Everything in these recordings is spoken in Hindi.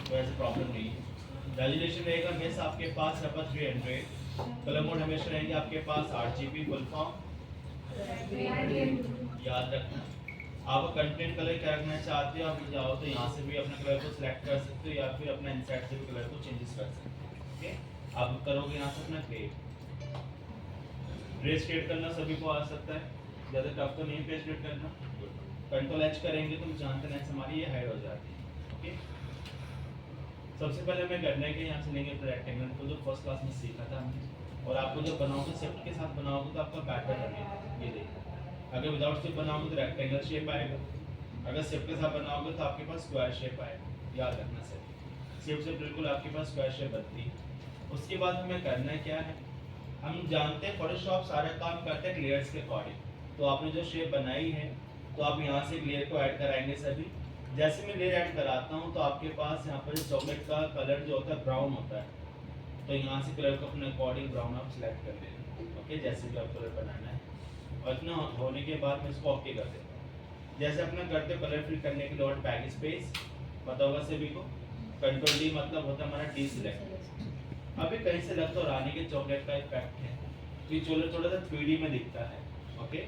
तो ऐसे प्रॉब्लम नहीं है। रेजोल्यूशन रहेगा मिस आपके पास रबर 300, कलर मोड हमेशा रहेंगे आपके पास 8 GB फुल फॉर्म याद रखना। आप कंटेंट कलर क्या रखना चाहते हो, आप जाओ तो यहाँ से भी अपने कलर को सिलेक्ट कर सकते हो या फिर अपना इंसर्ट से भी कलर को चेंजेस कर सकते हो। ओके, आप करोगे यहाँ से अपना क्रिएट। ड्रेस क्रिएट करना सभी को आ सकता है, ज़्यादा टफ तो नहीं पेज क्रिएट करना। कंट्रोल एच करेंगे तो जानते हैं हमारी ये हाइड हो जाती है। ओके, सबसे पहले हमें करना है कि यहाँ से लेंगे रेक्टेंगल को, जो फर्स्ट क्लास में सीखा था हमने, और आपको जब बनाओगे शिफ्ट के साथ बनाओगे तो आपका पैटर्न बनेगा। ये देखो, अगर विदाउट शिफ्ट बनाओगे तो रेक्टेंगल शेप आएगा, अगर शिफ्ट के साथ बनाओगे तो आपके पास स्क्वायर शेप आएगा। याद रखना सर, शिफ्ट से बिल्कुल आपके पास स्क्वायर शेप बनती है। उसके बाद हमें करना है क्या है, हम जानते हैं फोटोशॉप सारा काम करते हैं लेयर्स के अकॉर्डिंग। तो आपने जो शेप बनाई है तो आप यहाँ से लेयर को ऐड कराएंगे सभी। जैसे मैं लेयर ऐड कराता हूँ तो आपके पास यहाँ पर चॉकलेट का कलर जो होता है ब्राउन होता है, तो यहाँ से कलर को अपने अकॉर्डिंग ब्राउन आप सिलेक्ट कर लेना। ओके, जैसे भी आप कलर बनाना है, और इतना होने के बाद मैं इसको ओके कर देता हूँ। जैसे अपना करते हो कलर फिल करने के लिए और बैक स्पेस पता होगा सभी को, कंट्रोल डी मतलब होता है हमारा डी सिलेक्ट। अभी कहीं से लग तो रानी के चॉकलेट का इफेक्ट है, तो ये थोड़ा सा 3D में दिखता है। ओके,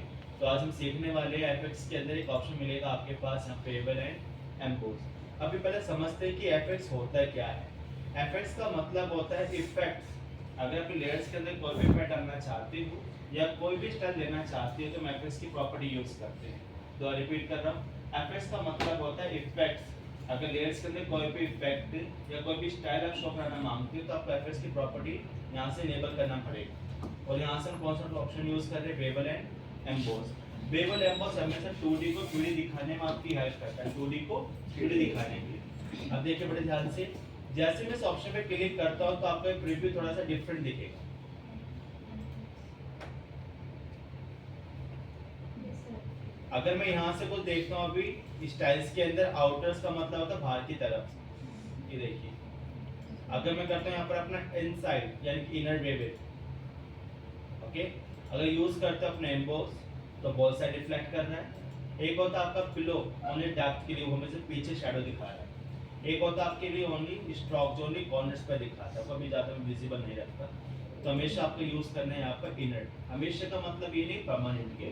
तो आज हम सीखने वाले हैं एफएक्स के अंदर एक ऑप्शन मिलेगा आपके पास यहाँ फेवर एंड एम्पोज। अभी पहले समझते हैं कि एफएक्स होता है क्या है। एफएक्स का मतलब होता है इफेक्ट्स। अगर आप लेयर्स के अंदर कोई भी इफेक्ट डालना चाहते हो या कोई भी स्टाइल देना चाहते हो तो हम एफएक्स की प्रॉपर्टी यूज करते हैं। तो रिपीट कर रहा हूँ, एफएक्स का मतलब होता है इफेक्ट्स। अगर लेयर्स के अंदर कोई भी इफेक्ट या कोई भी स्टाइल आप शो कराना मांगते हो तो आपको एफएक्स की प्रॉपर्टी यहाँ से इनेबल करना पड़ेगा। और यहाँ से हम कौन सा ऑप्शन यूज कर रहे हैं, bevel and emboss. Bevel emboss हमेशा 2D को 3D दिखाने में आपकी हेल्प करता है, 2D को 3D दिखाने के लिए। अब देखिए बड़े ध्यान से, जैसे मैं इस ऑप्शन पे क्लिक करता हूँ तो आपका प्रीव्यू थोड़ा सा डिफरेंट दिखेगा। अगर मैं यहाँ से कुछ देखता हूँ अभी स्टाइल्स के अंदर, आउटर्स का मतलब होता है बाहर की तरफ। ये देखिए, अगर मैं करता हूँ यहाँ पर अपना इनसाइड यानी कि इनर वेव, ओके, अगर यूज करते हैं अपने एम्बोस तो बहुत साइड रिफ्लेक्ट कर रहा है। एक होता है आपका पिलो, ओनली डेप्थ के लिए वो हमें से पीछे शैडो दिखा रहा है। एक होता है आपके लिए ओनली स्ट्रोक जो ओनली कॉर्नर्स पे दिखाता है, कभी ज़्यादा विजिबल नहीं रखता। तो हमेशा आपको यूज करना है यहाँ पर इनर। हमेशा का मतलब ये नहीं परमानेंट के,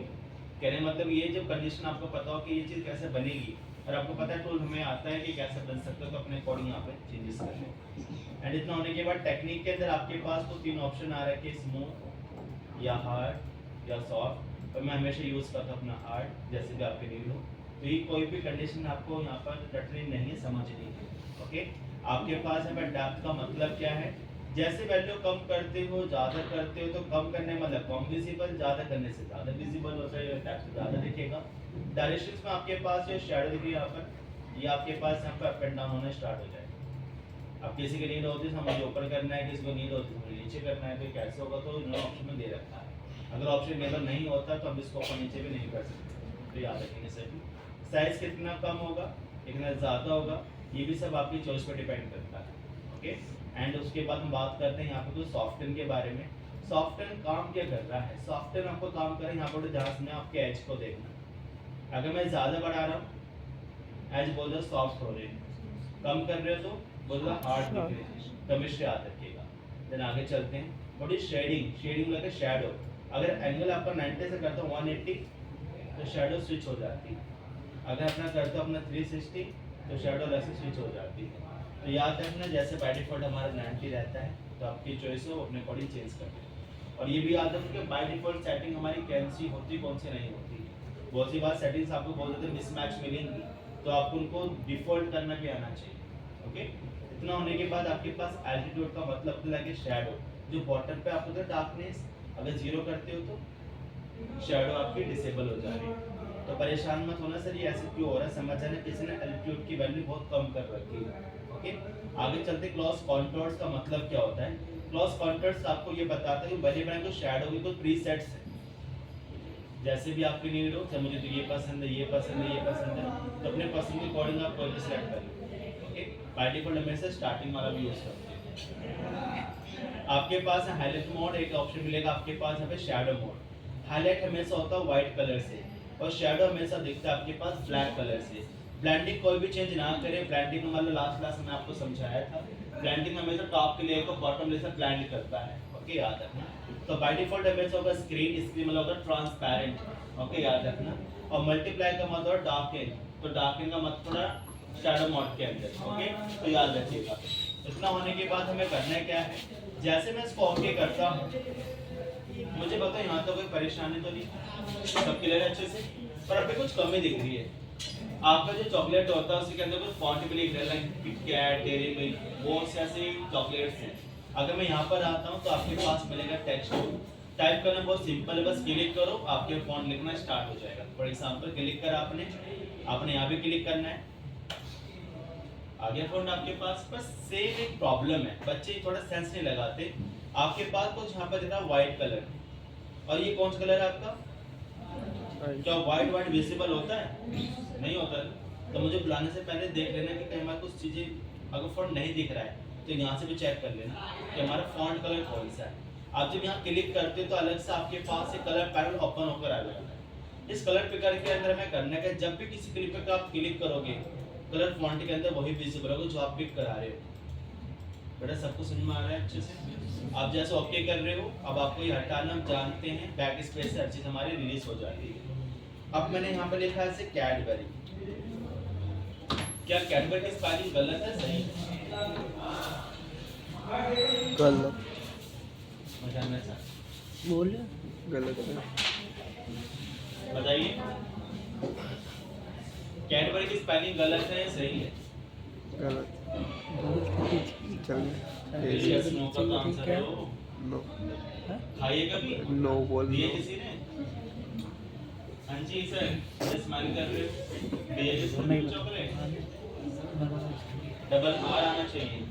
कहने मतलब ये जब कंडीशन आपको पता हो कि ये चीज़ कैसे बनेगी और आपको पता है टूल हमें आता है कि कैसे बन सकता है, तो अपने अकॉर्डिंग यहाँ पे चेंजेस कर लें। एंड इतना होने के बाद टेक्निक के अंदर आपके पास तो 3 ऑप्शन आ रहे हैं, स्मूथ या हार्ड या सॉफ्ट। तो मैं हमेशा यूज़ करता हूँ अपना हार्ड, जैसे भी आपके नीड हो। तो ये कोई भी कंडीशन आपको यहाँ पर रटनी नहीं है, समझनी है। ओके, आपके पास यहाँ पर डेप्थ का मतलब क्या है, जैसे वैल्यू कम करते हो ज़्यादा करते हो तो कम करने मतलब कम विजिबल, ज़्यादा करने से ज़्यादा विजिबल होता है, डेप्थ ज़्यादा दिखेगा। डायरेक्शंस में आपके पास जो शैडो दिख रही है यहाँ पर, ये आपके पास यहाँ पर अप एंड डाउन होना स्टार्ट हो जाएगा। अब किसी की नीड होती है हमें ऊपर करना है, किसी को नीड होती है हमें नीचे करना है, तो कैसे होगा, तो इन्होंने ऑप्शन में दे रखा है। अगर ऑप्शन इनेबल नहीं होता तो हम इसको ऊपर नीचे भी नहीं कर सकते, तो याद रखेंगे सभी। साइज कितना कम होगा कितना ज़्यादा होगा ये भी सब आपकी चॉइस पर डिपेंड करता है। ओके, एंड उसके बाद हम बात करते हैं यहाँ पे कुछ सॉफ्टवेयर के बारे में। सॉफ्टवेयर काम क्या कर रहा है, सॉफ्टवेयर आपको काम करें यहाँ पर ध्यान से आपके एज को देखना। अगर मैं ज़्यादा बढ़ा रहा हूँ एज बोल दो सॉफ्ट हो रहे हैं, कम कर रहे हो तो बोल दो हार्ड दिख रहे हैं, कमिस्ट्री याद रखिएगा। देन आगे चलते हैं, व्हाट इज शेडिंग, शेडिंग लगे शैडो। अगर एंगल आपका 90 से करता हूँ 180 तो शैडो स्विच हो जाती है। अगर अपना करता हूँ अपना 360 तो शैडो ऐसे स्विच हो जाती है। तो याद रखना, जैसे बाय डिफॉल्ट हमारा 90 रहता है तो आपकी चॉइस है वो अपने अकॉर्डिंग चेंज कर दें। और ये भी याद रखना कि बाय डिफॉल्ट सेटिंग हमारी कौन सी होती कौन सी नहीं होती। बहुत सी बार सेटिंग्स आपको बहुत ज़्यादा मिसमैच मिलेंगी, तो आपको उनको डिफॉल्ट करना भी आना चाहिए। ओके, इतना होने के बाद आपके पास एल्टीट्यूड का मतलब लगे शैडो, जो बॉटम पे आपको डार्कनेस अगर 0 करते हो तो शैडो आपकी डिसेबल हो जा रही है। तो परेशान मत होना सर ये ऐसे क्यों हो रहा है, समझ जाना किसी ने एल्टीट्यूड की वैल्यू बहुत कम कर रखी है। ओके, आगे चलते क्लॉज कॉन्टोर्स का मतलब क्या होता है। क्लॉज कॉन्टोर्स आपको ये बताता है कि बने बनाए तो शैडो की कुछ प्रीसेट्स है, जैसे भी आपकी नीड हो, चाहे मुझे तो ये पसंद है ये पसंद है ये पसंद है, तो अपने पसंद के अकॉर्डिंग आप कोई भी सिलेक्ट कर लो। ओके, बाय डिफॉल्ट हमेशा स्टार्टिंग वाला भी यूज करते हैं। आपके पास है हाईलाइट मोड, एक ऑप्शन मिलेगा आपके पास है शैडो मोड। हाईलाइट हमेशा होता है व्हाइट कलर से और शैडो हमेशा दिखता है आपके पास ब्लैक कलर से। ब्लेंडिंग कोई भी चेंज ना करें। ब्लेंडिंग में मतलब लास्ट क्लास में आपको समझाया था, ब्लेंडिंग हमेशा टॉप के लेयर को बॉटम लेयर से ब्लेंड करता है। ओके, याद रखना। तो बाय डिफॉल्ट हमेशा होगा स्क्रीन, स्क्रीन मतलब होगा ट्रांसपेरेंट। ओके, याद रखना। और मल्टीप्लाई का मतलब होगा डार्कन, तो डार्कन का मतलब थोड़ा शैडो मोड के अंदर। ओके, तो याद रखिएगा। इतना होने के बाद हमें करना क्या है, जैसे मैं इसको ओके करता हूँ, मुझे बताओ यहाँ तो कोई परेशानी तो नहीं, सब क्लियर है अच्छे से? पर अभी कुछ कमी दिख रही है। आपका जो चॉकलेट होता है उसके अंदर कुछ फॉन्ट भी लिख रहा है, किट कैट, डेयरी मिल्क, वो ऐसे चॉकलेट्स हैं। अगर मैं यहाँ पर आता हूँ तो आपके पास मिलेगा टेक्स्ट। टाइप करना बहुत सिंपल है, बस क्लिक करो, आपके फॉन्ट लिखना स्टार्ट हो जाएगा। फॉर एग्जांपल क्लिक कर आपने यहाँ भी क्लिक करना है, आ गया फॉन्ट आपके पास। बस सेम एक प्रॉब्लम है, बच्चे थोड़ा सेंस नहीं लगाते। आपके पास कुछ यहाँ पर दिख रहा है व्हाइट कलर, और ये कौन सा कलर है आपका? क्या व्हाइट व्हाइट विजिबल होता है? नहीं होता। तो मुझे बुलाने से पहले देख लेना कि कहीं हमारा कुछ चीजें अगर फॉन्ट नहीं दिख रहा है तो यहाँ से भी चेक कर लेना कि हमारा फॉन्ट कलर कौन सा है। आप जब यहाँ क्लिक करते हो तो अलग से आपके पास एक कलर पैनल ओपन होकर आ जाता है। इस कलर पिकर के अंदर में करना है, जब भी किसी क्लिप पे आप क्लिक करोगे कलर फॉन्ट के अंदर वही विजिबल होगा जो आप पिक करा रहे हो। बेटा सबको समझ में आ रहा है अच्छे से? आप जैसे ओके कर रहे हो, अब आपको ये हटाना, हम जानते हैं बैक स्पेस से हर चीज हमारी रिलीज हो जाती है। अब मैंने यहाँ पर लिखा है कैडबरी। क्या कैडबरी की स्पेलिंग गलत है सही? गलत बोल गलत है। बताइए, कैडबरी की स्पेलिंग गलत है या सही है? गलत। चल यस नो का आंसर है वो। नो खाइए कभी? नो बोल दिए नो। किसी ने? हाँ जी सर, स्माइल कर रहे हो। दिए किसी ने चॉकलेट? डबल आर आना चाहिए।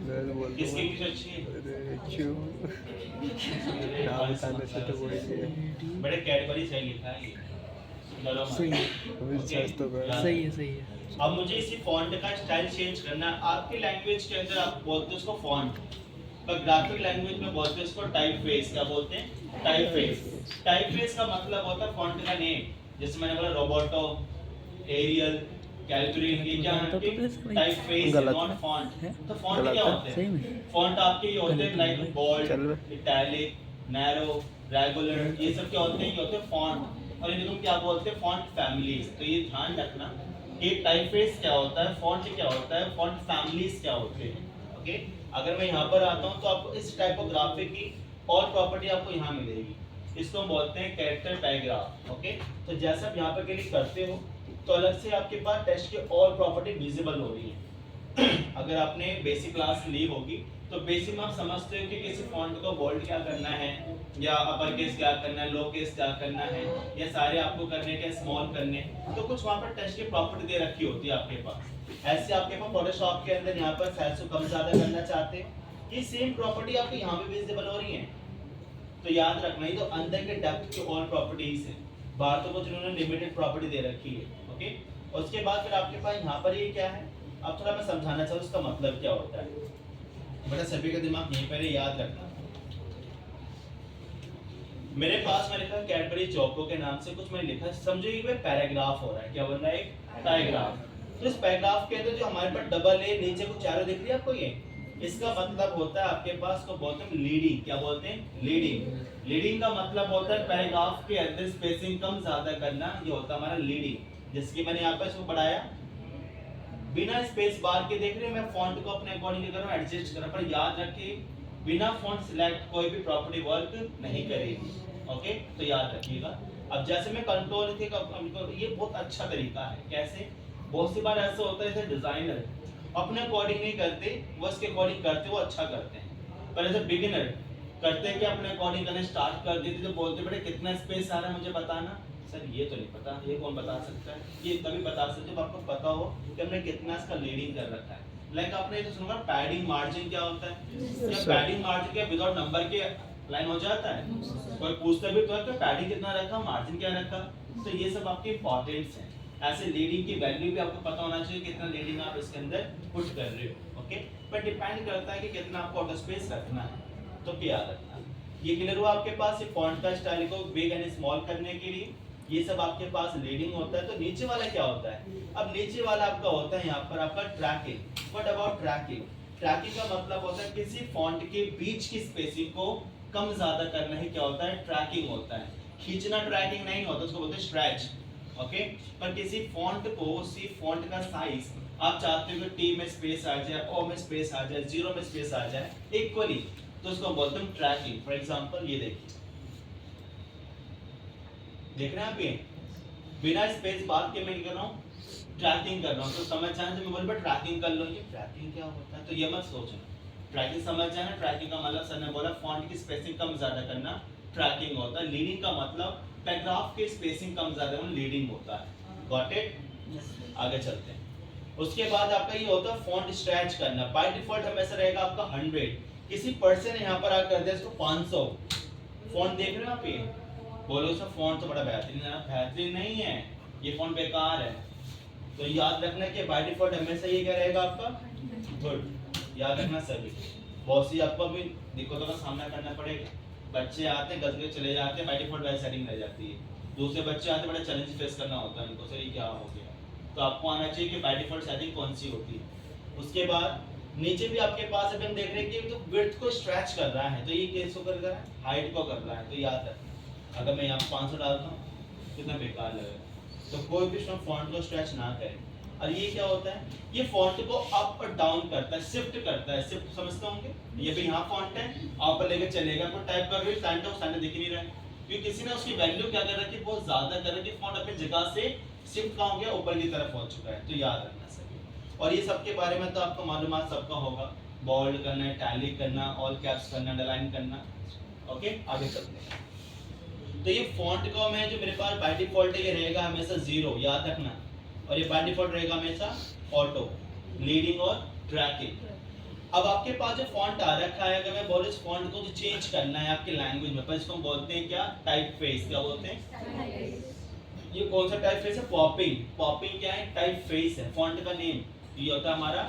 गलत बोल किसकी इंग्लिश अच्छी है? अरे क्यों नाम बताने से तो बोल दिया। बड़े कैडबरी सही लिखा है ये। चलो सही है, अभी सर्च तो कर। सही है, सही है। अब मुझे इसी फॉन्ट का स्टाइल चेंज करना है। आपकी लैंग्वेज के अंदर आप बोलते हो उसको फॉन्ट, पर ग्राफिक लैंग्वेज में बोलते हैं इसको टाइपफेस। क्या बोलते हैं? टाइपफेस। टाइपफेस का मतलब होता है फॉन्ट का नेम। जैसे मैंने बोला रोबोटो, एरियल, कैलकुलेट, ये क्या है? Typeface, not font. तो फॉन्ट क्या होते सही हैं? में फॉन्ट आपके ये होते हैं लाइक चल बोल्ड, बे। इटैलिक, नैरो, रेगुलर, ये सब क्या होते हैं? ये होते हैं फॉन्ट। और इनको हम क्या बोलते हैं? Font families. तो ये ध्यान रखना कि टाइपफेस क्या होता है, फॉन्ट क्या होता है, फॉन्ट फैमिलीज क्या होते हैं। ओके, अगर मैं यहाँ पर आता हूँ तो आपको इस टाइपोग्राफी की और प्रॉपर्टी आपको यहाँ मिलेगी। इसको हम बोलते हैं कैरेक्टर पैराग्राफ। ओके, तो जैसे आप यहाँ पर क्लिक करते हो तो अलग से आपके पास टेक्स्ट की और प्रॉपर्टी विजिबल हो रही है। अगर आपने बेसिक क्लास ली होगी तो बेसिक में आप समझते हो कि किसी फॉन्ट को बोल्ड क्या करना है, या अपर केस क्या करना है, लो केस क्या करना है, या सारे आपको करने के स्मॉल करने। तो कुछ वहाँ पर टेक्स्ट की प्रॉपर्टी दे रखी होती है आपके पास। ऐसे आपके पास फोटोशॉप के अंदर यहाँ पर साइज को कम ज्यादा करना चाहते हैं, ये सेम प्रॉपर्टी आपको यहाँ पे विजिबल हो रही है। तो याद रखना, ये तो अंदर के डेप्थ की और प्रॉपर्टीज है, बाहर तो कुछ उन्होंने लिमिटेड प्रॉपर्टी दे रखी है। ओके, और उसके बाद फिर आपके पास यहाँ पर ये क्या है, अब थोड़ा मैं समझाना चाहूँ उसका मतलब क्या होता है। बेटा सभी का दिमाग यहीं पर है, याद रखना। मेरे पास मैं लिखा कैडबरी चोको के नाम से कुछ मैंने लिखा, समझो ये पैराग्राफ हो रहा है। क्या बन रहा है? एक पैराग्राफ। तो इस पैराग्राफ के अंदर जो हमारे पास डबल ए नीचे कुछ चारों दिख रही है आपको, ये इसका मतलब होता है आपके पास को बोलते हैं लीडिंग। क्या बोलते हैं? लीडिंग। लीडिंग का मतलब होता है पैराग्राफ के अंदर स्पेसिंग कम ज्यादा करना, ये होता है हमारा लीडिंग। जिसकी मैंने यहाँ पर इसको पढ़ाया, बिना स्पेस बार के देख रहे हैं, मैं फॉन्ट को अपने अकॉर्डिंग कर रहा हूँ, एडजस्ट कर रहा हूँ, पर याद रखिए बिना फॉन्ट सिलेक्ट कोई भी प्रॉपर्टी वर्क नहीं करेगी। ओके, तो याद रखिएगा। अब जैसे मैं कंट्रोल के ये बहुत अच्छा तरीका है। कैसे? बहुत सी बार ऐसा होता है जैसे डिजाइनर अपने अकॉर्डिंग नहीं करते, वो उसके अकॉर्डिंग करते, वो अच्छा करते हैं। पर एज ए बिगिनर करते हैं कि अपने अकॉर्डिंग करने स्टार्ट कर देते, तो बोलते बेटे कितना स्पेस आ रहा है मुझे बताना। सर ये तो नहीं पता, ये कौन बता सकता है? ये तभी बता सकते जब आपको पता हो कि हमने कितना इसका लीडिंग कर रखा है। लाइक आपने ये तो सुना पैडिंग मार्जिन क्या होता है? क्या पैडिंग मार्जिन क्या विदाउट नंबर के लाइन हो जाता है? कोई पूछता भी तो है कि पैडिंग कितना रखा, मार्जिन क्या रखा। तो ये सब आपके इंपॉर्टेंट्स हैं। ऐसे लीडिंग की वैल्यू भी आपको पता होना चाहिए, कितना लीडिंग आप इसके अंदर पुट कर रहे हो। ओके, पर डिपेंड करता है कि कितना आपको ऑटो स्पेस रखना है। तो क्या रखना, ये क्लियर हुआ आपके पास? ये फॉन्ट का स्टाइल को बिग एंड स्मॉल करने के लिए ये सब आपके पास लीडिंग होता है। तो नीचे वाला क्या होता है? अब नीचे वाला आपका होता है यहाँ पर आपका tracking. What about tracking? Tracking का मतलब होता है किसी फॉन्ट के बीच की स्पेसिंग को कम ज्यादा करना ही क्या होता है? ट्रैकिंग होता है। खींचना ट्रैकिंग नहीं होता, उसको बोलते हैं स्ट्रेच। ओके, पर किसी फॉन्ट को, उसी फॉन्ट का साइज आप चाहते हो कि टी में स्पेस आ जाए, ओ में स्पेस आ जाए, जीरो में स्पेस आ जाए इक्वली, तो उसको बोलते हैं ट्रैकिंग। फॉर एग्जांपल ये देखिए, देख रहे हैं आप, ये बिना स्पेस बात के मैं क्या कर रहा हूँ? ट्रैकिंग कर रहा हूँ। तो समझ जाए, तो मैं बोल ट्रैकिंग कर लो, ये ट्रैकिंग क्या होता है? तो ये मत सोचना, ट्रैकिंग समझ जाए ना। ट्रैकिंग का मतलब सर ने बोला फॉन्ट की स्पेसिंग कम ज्यादा करना ट्रैकिंग होता है। लीडिंग का मतलब पैराग्राफ की स्पेसिंग कम ज्यादा करना लीडिंग होता है। Got it? आगे चलते हैं। उसके बाद आपका ये होता है फॉन्ट स्ट्रेच करना। बाय डिफॉल्ट हमेशा रहेगा आपका 100। किसी पर्सन ने यहाँ पर आकर कर दिया इसको 500। फॉन्ट देख रहे हो आप, ये बोलो उसका फॉन्ट तो बड़ा बेहतरीन है। बेहतरीन नहीं है, ये फॉन्ट बेकार है। तो याद रखना कि बाय डिफॉल्ट हमेशा ये क्या रहेगा आपका? गुड। याद रखना सभी। बहुत सी आपको भी दिक्कतों का सामना करना पड़ेगा। बच्चे आते गलत के चले जाते हैं, बाय डिफॉल्ट वैसी सेटिंग रह जाती है। दूसरे बच्चे आते बड़ा चैलेंज फेस करना होता है उनको, सर ये क्या हो गया। तो आपको आना चाहिए कि बाय डिफॉल्ट सेटिंग कौन सी होती है। उसके बाद नीचे भी आपके पास अभी हम देख रहे हैं कि तो विड्थ को स्ट्रेच कर रहा है, तो ये किसको कर रहा है? हाइट को कर रहा है। तो याद रखना, अगर मैं यहाँ 500 डालता हूँ कितना बेकार लगेगा। तो कोई भी फॉन्ट को स्ट्रेच ना करें। और ये क्या होता है? ये फॉन्ट को अप और डाउन करता है, शिफ्ट करता है। शिफ्ट समझते होंगे, ये भी यहाँ फॉन्ट है, आप पर लेके चलेगा। कोई टाइप कर रही है साइड दिख नहीं रहा है, क्योंकि किसी ने उसकी वैल्यू क्या कर रखी है? बहुत ज्यादा कर रखी है। फॉन्ट अपनी जगह से शिफ्ट कहाँ हो गया? ऊपर की तरफ हो चुका है। तो याद रखना सभी। और ये सबके बारे में तो आपको मालूमात सबका होगा। बोल्ड करना, इटैलिक करना, ऑल कैप्स करना, अंडरलाइन करना। ओके, आगे चलते हैं। तो ये फॉन्ट का मैं जो मेरे पास बाय डिफॉल्ट है ये रहेगा हमेशा 0, याद रखना। और ये बाय डिफॉल्ट रहेगा हमेशा ऑटो, लीडिंग और ट्रैकिंग। अब आपके पास जो फॉन्ट आ रखा है, अगर मैं बोलूं इस फॉन्ट को तो चेंज करना है आपके लैंग्वेज में, पर इसको हम बोलते हैं क्या? Type face. क्या बोलते हैं? ये कौन सा टाइप फेस है? पॉपिंग। पॉपिंग क्या है? टाइप फेस है। फॉन्ट का नेम ये होता है हमारा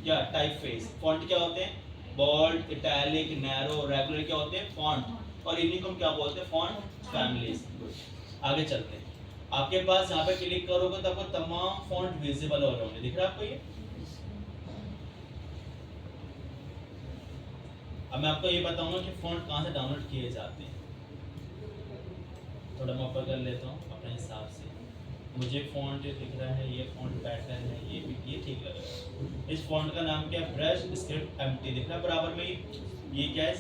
क्या? Type face. फॉन्ट क्या होते हैं? बोल्ड, इटैलिक, नैरो, रेगुलर क्या होते हैं? फॉन्ट। और इन्हीं को हम क्या बोलते हैं? Font families. आगे चलते हैं। आपके पास यहाँ पे क्लिक करोगे तो आपको तमाम फॉन्ट विजिबल हो रहे होंगे। दिख रहा है आपको ये? अब मैं आपको ये बताऊंगा कि फॉन्ट कहाँ से डाउनलोड किए जाते हैं। थोड़ा मैं ऊपर कर लेता हूँ अपने हिसाब से। मुझे फॉन्ट दिख रहा है, ये फॉन्ट पैटर्न है, ये भी ये ठीक लग रहा है। इस फॉन्ट का नाम क्या है? Brush script empty. दिख रहा है बराबर में? ये क्या है?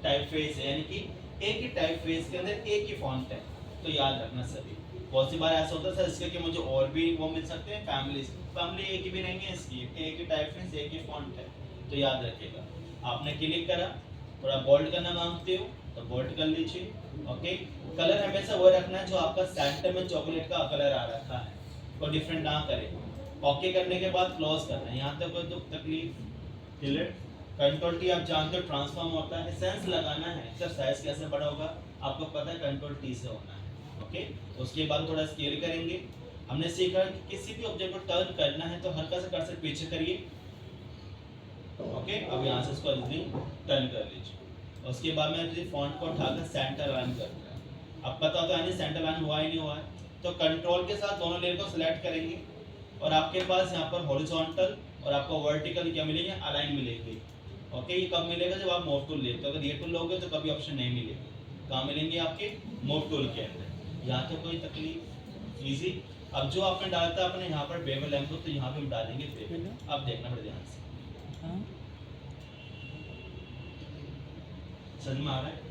टाइप फेस है, यानी कि एक ही टाइप फेस के अंदर एक ही फॉन्ट है। तो याद रखना सभी। बहुत सी बार ऐसा होता है सर इसके कि मुझे और भी वो मिल सकते हैं फैमिलीज। फैमिली एक ही भी नहीं है इसकी, एक ही टाइप फेस, एक ही फॉन्ट है। तो याद रखिएगा। आपने क्लिक करा, थोड़ा बोल्ड करना मांगते हो तो बोल्ड कर लीजिए। ओके, कलर हमेशा वो रखना है जो आपका सेंटर में चॉकलेट का कलर आ रखा है, कोई डिफरेंट ना करें। ओके करने के बाद क्लोज करना है। यहाँ तक कोई दुख तकलीफ? क्लियर? कंट्रोल टी आप जानते हो ट्रांसफॉर्म होता है, सेंस लगाना है। सर साइज कैसे बड़ा होगा? आपको पता है कंट्रोल टी से होना है। ओके, उसके बाद थोड़ा स्केल करेंगे। हमने सीखा कि किसी भी ऑब्जेक्ट को टर्न करना है तो हल्का सा कर्सर पीछे करिए। ओके, अब यहाँ से इसको जल्दी टर्न कर लीजिए। उसके बाद मैं फॉन्ट को उठाकर सेंटर लाइन कर दूँगा। अब पता होता है सेंटर लाइन हुआ ही नहीं हुआ है, तो कंट्रोल के साथ दोनों लेयर को सिलेक्ट करेंगे और आपके पास यहाँ पर हॉरिजॉन्टल और आपको वर्टिकल क्या मिलेंगे? अलाइन मिलेंगे। ओके, ये कब मिलेगा? जब आप मूव टूल लेते हो। अगर ये टूल लोगे तो कभी ऑप्शन नहीं मिलेगा। कहाँ मिलेंगे? आपके मूव टूल के अंदर। यहाँ तो कोई तकलीफ? इजी। अब जो आपने डाला था अपने यहाँ पर बेबल लैम्प तो यहाँ पे हम डालेंगे बेबल। अब देखना बड़े ध्यान से, समझ में आ रहा है?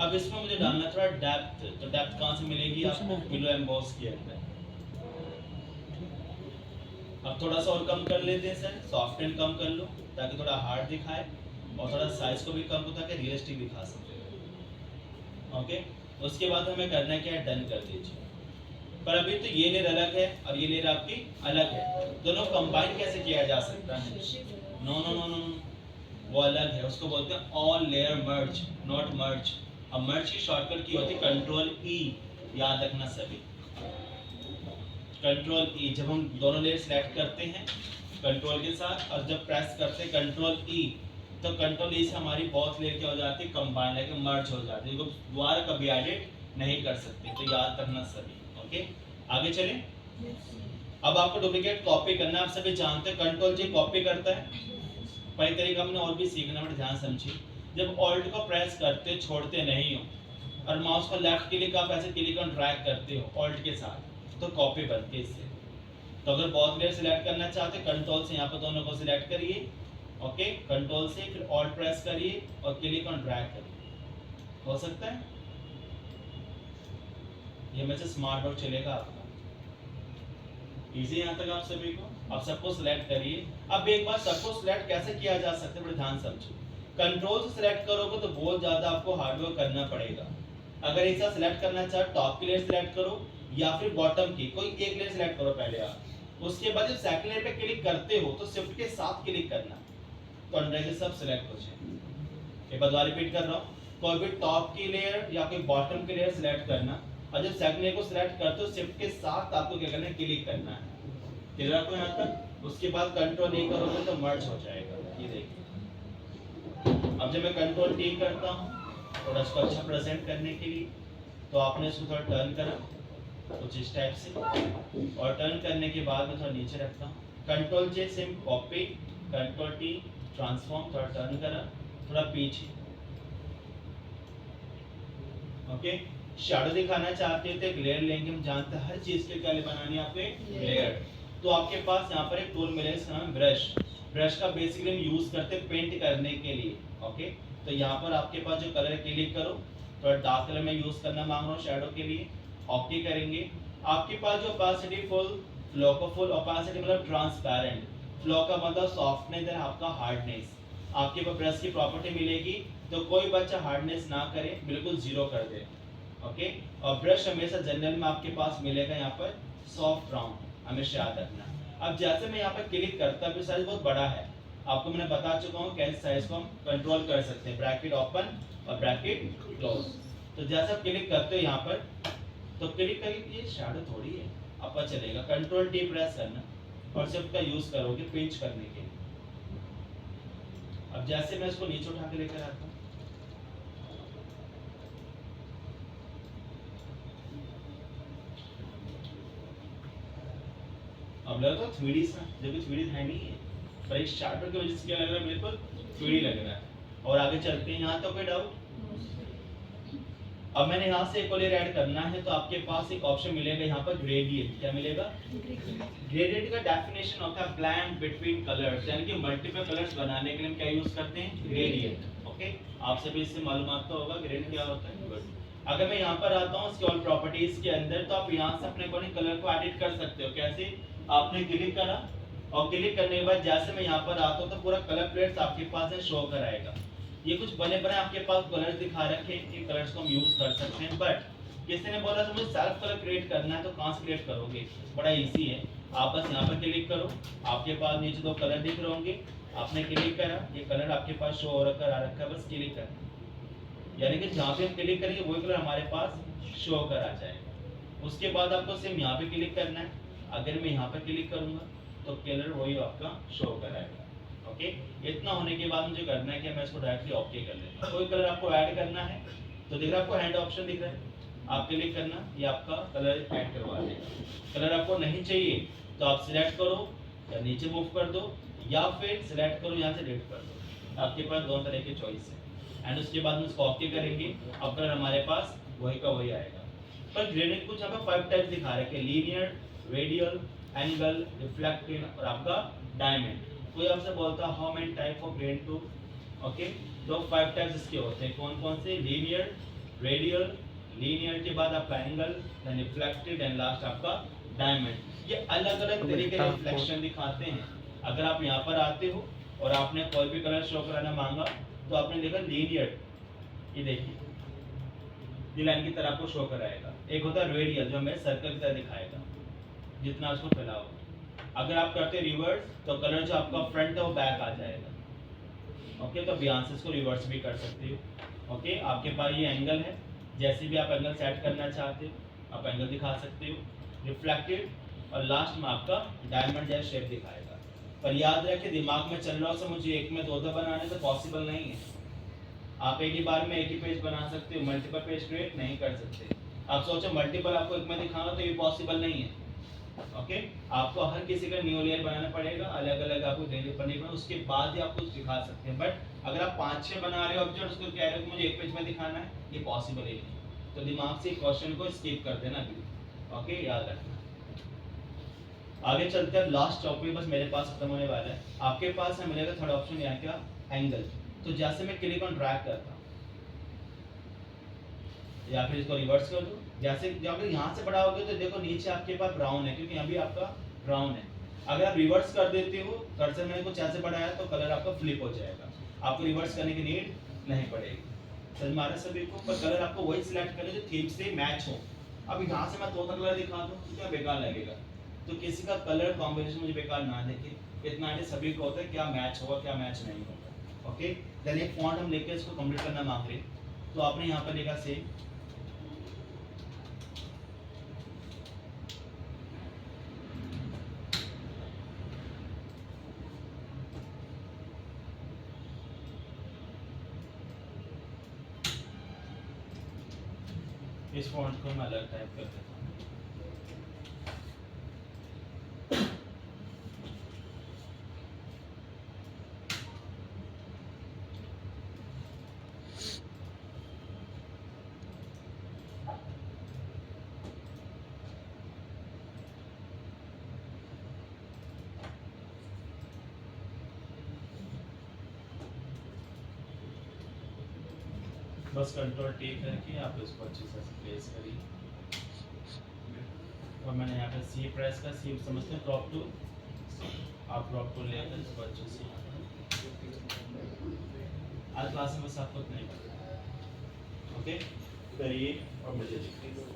अब इसमें मुझे डालना थोड़ा डेप्थ। तो डेप्थ कहाँ से मिलेगी? आपको बिलो एम्बॉस के अंदर। अब थोड़ा सा और कम कर लेते हैं सर, सॉफ्ट एंड कम कर लो ताकि थोड़ा हार्ड दिखाए और थोड़ा साइज को भी कम हो ताकि रियलिस्टिक दिखा सके। ओके, उसके बाद हमें करना क्या है? डन कर दीजिए। पर अभी तो ये लेयर अलग है और ये लेयर आपकी अलग है, दोनों कंबाइन कैसे किया जा सकता है? नो नो नो नो, वो अलग है, उसको बोलते हैं ऑल लेयर मर्ज, नॉट मर्ज। अब मर्ज की शॉर्टकट की होती है कंट्रोल ई, याद रखना सभी। कंट्रोल ई, जब हम दोनों लेयर सेलेक्ट करते हैं कंट्रोल के साथ और जब प्रेस करते हैं कंट्रोल ई, तो कंट्रोल ई से हमारी बहुत लेयर क्या हो जाती है? कंबाइन, लेकिन मर्ज हो जाती है, दोबारा कभी एडिट नहीं कर सकते। तो याद रखना सभी। ओके, आगे चले। अब आपको डुप्लीकेट कॉपी करना है। आप सभी जानते हैं कंट्रोल जी कॉपी करता है। कई तरीका हमने और भी सीखना, बट ध्यान समझिए। जब ऑल्ट को प्रेस करते छोड़ते नहीं हो और माउस को लेफ्ट क्लिक आप ऐसे क्लिक और ड्रैग करते हो ऑल्ट के साथ, तो कॉपी बनती है इससे। तो अगर बहुत क्लियर सिलेक्ट करना चाहते हैं, कंट्रोल से यहाँ पर दोनों को सिलेक्ट करिए, ओके, कंट्रोल से फिर ऑल्ट प्रेस करिए और क्लिक और ड्रैग करिए, हो सकता है। ये में से स्मार्ट वर्क चलेगा आपका, इजी यहाँ तक आप सभी को। अब सबको सिलेक्ट करिए। अब एक बार सबको सिलेक्ट कैसे किया जा सकता है, बड़े ध्यान समझिए। कंट्रोल से सिलेक्ट करोगे तो बहुत ज्यादा आपको हार्डवर्क करना पड़ेगा। अगर एक साथ सिलेक्ट करना चाहे, टॉप की लेयर सिलेक्ट करो या फिर बॉटम की, कोई एक लेयर सिलेक्ट करो पहले आप। उसके बाद जब सेकंड लेयर पे क्लिक करते हो तो शिफ्ट के साथ क्लिक करना, तो अंडर के सब सिलेक्ट हो जाए। एक बार रिपीट कर रहा हूँ, कोई भी टॉप की लेयर या कोई बॉटम की लेयर सिलेक्ट करना, और जब सेकंड लेयर को सिलेक्ट करते हो शिफ्ट के साथ आपको क्या करना है, क्लिक करना है। क्लियर आपको यहाँ तक? उसके बाद कंट्रोल ए करोगे तो मर्ज हो जाएगा, ये देखिए। अब जब मैं कंट्रोल टी करता हूँ थोड़ा इसको अच्छा प्रेजेंट करने के लिए, तो आपने इसको थोड़ा टर्न करा कुछ इस टाइप से, और टर्न करने के बाद मैं थोड़ा नीचे रखता हूँ। कंट्रोल जे सिम कॉपी, कंट्रोल टी ट्रांसफॉर्म, थोड़ा टर्न करा थोड़ा पीछे, ओके। शैडो दिखाना चाहते थे, लेयर लेंगे। हम जानते हैं हर चीज के क्या बनानी है आपको, लेयर। तो आपके पास यहाँ पर एक टूल मिलेगा, इसका नाम ब्रश। ब्रश का बेसिकली हम यूज करते हैं पेंट करने के लिए, ओके। तो यहाँ पर आपके पास जो कलर क्लिक करो, थोड़ा डार्क कलर में यूज करना मांग रहा हूँ शैडो के लिए, ओके करेंगे। आपके पास जो ओपेसिटी फुल, फ्लो का फुल, ओपेसिटी मतलब ट्रांसपेरेंट, फ्लो का मतलब सॉफ्टनेस है, आपका हार्डनेस। आपके पास ब्रश की प्रॉपर्टी मिलेगी, तो कोई बच्चा हार्डनेस ना करे, बिल्कुल जीरो कर दे, ओके। और ब्रश हमेशा जनरल में आपके पास मिलेगा यहाँ पर सॉफ्ट ब्राउन, हमेशा याद रखना। अब जैसे मैं यहाँ पर क्लिक करता हूँ, साइज बहुत बड़ा है, आपको मैंने बता चुका हूँ कैसे साइज को हम कंट्रोल कर सकते हैं, ब्रैकेट ओपन और ब्रैकेट क्लोज। तो जैसे आप क्लिक करते हो यहाँ पर, तो क्लिक करके ये शैडो थोड़ी है, आपका चलेगा। कंट्रोल टी प्रेस करना और शिफ्ट का यूज करोगे पेंच करने के लिए। अब जैसे मैं इसको नीचे उठा के लेकर आता हूँ, अब लग रहा है 3D सा, जबकि 3D है नहीं है, पर एक शार्टर की वजह से क्या लग रहा है, मेरे को 3D लग रहा है। और आगे चलते हैं, यहाँ तो कोई डाउट? अब मैंने यहाँ से एक और लेयर ऐड करना है, तो आपके पास एक ऑप्शन मिलेगा यहाँ पर ग्रेडियंट। क्या मिलेगा? ग्रेडियंट का डेफिनेशन होता है ब्लेंड बिटवीन कलर्स, यानी कि मल्टीपल कलर्स बनाने के लिए हम क्या यूज करते हैं, ग्रेडियंट, ओके। आप सभी इससे मालूमात तो होगा ग्रेडियंट क्या होता है। गुड। अगर मैं यहाँ पर आता हूँ इसके ऑल प्रॉपर्टीज के अंदर, तो आप यहाँ से अपने अकॉर्डिंग कलर को एडिट कर सकते हो। कैसे? आपने क्लिक करा और क्लिक करने के बाद जैसे मैं यहाँ पर आता हूँ, तो पूरा कलर प्लेट्स आपके पास है, शो कराएगा। ये कुछ बने बने आपके पास कलर्स दिखा रखे हैं, इन कलर्स को हम यूज कर सकते हैं। बट किसी ने बोला तो मुझे सेल्फ कलर क्रिएट करना है, तो कहाँ से क्रिएट करोगे? बड़ा इजी है, आप बस यहाँ पर क्लिक करो, आपके पास नीचे दो कलर दिख रहे होंगे, आपने क्लिक करा, ये कलर आपके पास शो हो रखा है, बस क्लिक करना, यानी कि जहाँ पे हम क्लिक करेंगे वही कलर हमारे पास शो कर आ जाएगा। उसके बाद आपको सेम यहाँ पे क्लिक करना है, अगर मैं यहाँ पर क्लिक करूँगा तो कलर वही आपका शो कराएगा, ओके। इतना होने के बाद मुझे करना है कि मैं इसको डायरेक्टली ओके कर लेता हूँ। कोई कलर आपको ऐड करना है तो दिख रहा है आपको हैंड ऑप्शन दिख रहा है, आप क्लिक करना, ये आपका कलर ऐड करवा देगा। कलर आपको नहीं चाहिए तो आप सिलेक्ट करो या नीचे मूव कर दो, या फिर सिलेक्ट करो यहाँ से डिलीट कर दो, आपके पास दोनों तरह की चॉइस है। एंड उसके बाद हम इसको ओके करेंगे, अब कलर हमारे पास वही का वही आएगा। पर ग्रेडियंट कुछ यहाँ पर 5 टाइप दिखा रखे हैं, लीनियर, रेडियल, एंगल, रिफ्लेक्टिव और आपका डायमंड। कोई आपसे बोलता है how many type of gradient tool, okay. तो 5 टाइप्स इसके होते हैं, कौन कौन से? लीनियर, रेडियल, लीनियर के बाद आपका angle, then reflective, and last आपका डायमंड। ये अलग अलग तरीके के रिफ्लेक्शन दिखाते हैं। अगर आप यहाँ पर आते हो और आपने कोई भी कलर शो कराना मांगा, तो आपने लिखा लीनियर, ये देखिए ये लाइन की तरह आपको शो कराएगा। एक होता है रेडियल, जो हमें सर्कल की तरह दिखाएगा जितना उसको फैलाओ। अगर आप करते रिवर्स तो कलर जो आपका फ्रंट है वो बैक आ जाएगा, ओके। तो यहाँ से इसको रिवर्स भी कर सकते हो, ओके। आपके पास ये एंगल है, जैसे भी आप एंगल सेट करना चाहते हो आप एंगल दिखा सकते हो, रिफ्लेक्टेड, और लास्ट में आपका डायमंड जैसा शेप दिखाएगा। पर याद रखें, दिमाग में चल रहा हो मुझे एक में दो बनाने तो पॉसिबल नहीं है। आप एक ही बार में एक ही पेज बना सकते हो, मल्टीपल पेज क्रिएट नहीं कर सकते। आप सोचो मल्टीपल आपको एक में दिखाना तो ये पॉसिबल नहीं है। ओके आपको हर किसी का न्यू लेयर बनाना पड़ेगा, अलग अलग आपको देने पड़ेगा, उसके बाद ही आप कुछ दिखा सकते हैं। बट अगर आप 5-6 बना रहे हो ऑब्जेक्ट्स को कह रहे हो कि मुझे एक पेज में दिखाना है, ये पॉसिबल ही नहीं। तो दिमाग से क्वेश्चन को स्किप कर देना अभी। ओके याद रखना। आगे चलते हैं लास्ट टॉपिक, बस मेरे पास खत्म होने वाला है। आपके पास है मिलेगा थर्ड ऑप्शन यहाँ क्या, एंगल। तो जैसे मैं क्लिक ऑन ड्रैग करता हूँ या फिर इसको रिवर्स कर दूं, जैसे अगर यहाँ से बढ़ाओगे तो देखो नीचे आपके पास ब्राउन है क्योंकि अभी आपका ब्राउन है। अगर आप रिवर्स कर देते हो, कर्सर मैंने कुछ ऐसे बढ़ाया तो कलर आपका फ्लिप हो जाएगा, आपको रिवर्स करने की नीड नहीं पड़ेगी। समझ में आ रहा है सभी को? पर कलर आपको वही सिलेक्ट करें जो थीम से मैच हो। अब यहाँ से मैं तोता कलर दिखा दूँ तो क्या बेकार लगेगा, तो किसी का कलर कॉम्बिनेशन मुझे बेकार ना देखे, इतना आइडिया सभी को होता है क्या मैच होगा क्या मैच नहीं होगा। ओके देन एक फॉन्ट हम लेके इसको कंप्लीट करना मांग रहे, तो आपने यहाँ पर लिखा सेम। इस फॉन्ट को मैं अलग टाइप कर देता हूँ। बस कंट्रोल टी करके आप इसको अच्छे से प्लेस करिए। और मैंने यहाँ पे सी प्रेस का, सी समझते हैं क्रॉप टूल, आप क्रॉप टूल लेकर इसको अच्छे से आज क्लास में बस आपको नहीं पता। ओके करिए और मुझे दिखाइए।